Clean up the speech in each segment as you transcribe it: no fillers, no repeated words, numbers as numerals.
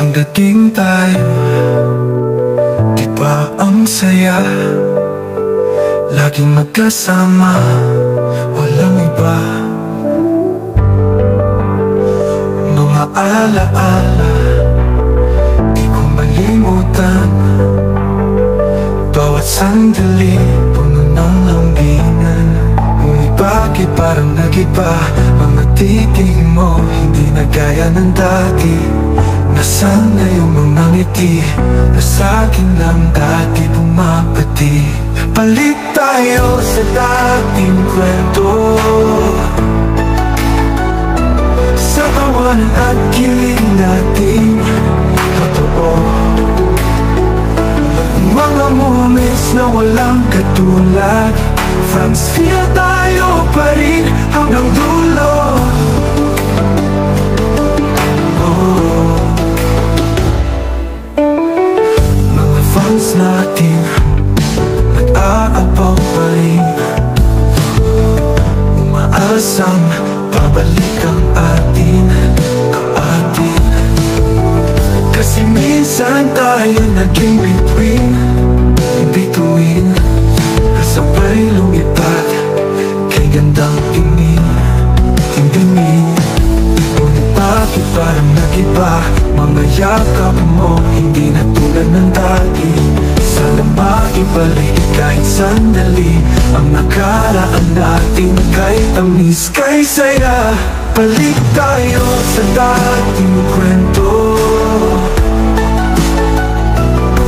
Ang dating tayo, di ba ang saya? Laging magkasama, walang iba. Mga alaala, di ko malimutan. Bawat sandali, puno ng lambingan. Ngunit bakit parang nag-iba? Mga titig mo, hindi na gaya ng dati. Nasaan na yung mga ngiti na sa'kin lang dati bumabati? Balik tayo sa dating kwento, sa tawanan at kilig natin totoo. Mga moments na walang katulad, Franz Fia, tayo pa rin hanggang dulo. Mga fans natin nag-aapaw pa rin, umaasang babalik ang atin. Kasi minsan tayo naging bituin, kasabay lumipad kay gandang tingin. Ngunit bakit parang nag-iba? Mga yakap mo, hindi na tulad ng dati. Sana maibalik kahit sandali ang nakaraan natin, kay tamis, kay saya. Balik tayo sa dating kwento,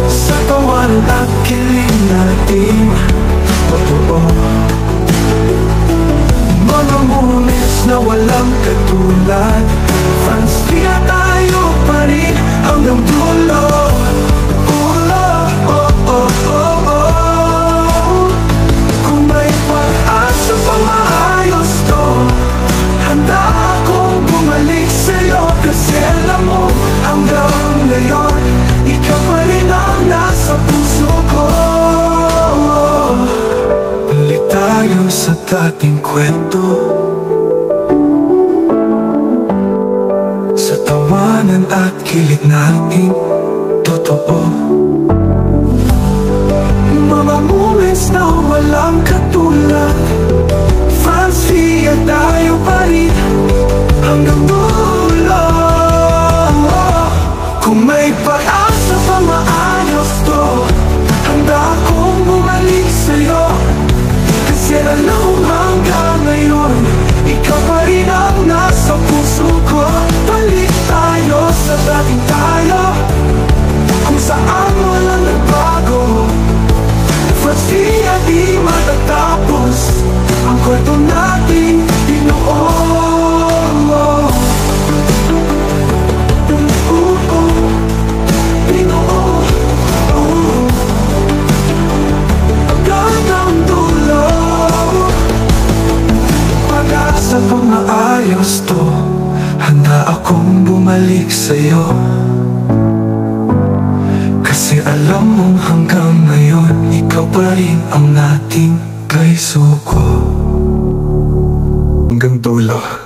sa tawanan at kilig natin totoo. Mga moments na walang katulad, Franz Fia, tayo pa rin hanggang dulo. Kung may pag-asa pa maayos to, handa akong bumalik sa'yo. Kasi alam mo, hanggang ngayon, ikaw pa rin ang nasa puso ko. Balik tayo sa dating kwento, sa tawanan at kilig natin totoo. Mga moments na walang katulad, Franz Fia, tayo pa rin hanggang dulo. Kung may pag-asa pa maayos to, handa akong bumalik sa'yo. Kasi alam mo hanggang ngayon, ikaw pa rin ang nasa puso ko. Balik tayo sa dating tayo, kung saan walang nagbago. Franz Fia, di matatapos ang kwento natin binuo. Pag-asa pang maayos to, handa akong bumalik sa'yo. Kasi alam mong hanggang ngayon, ikaw pa rin ang nating kay suko. Hanggang dulo.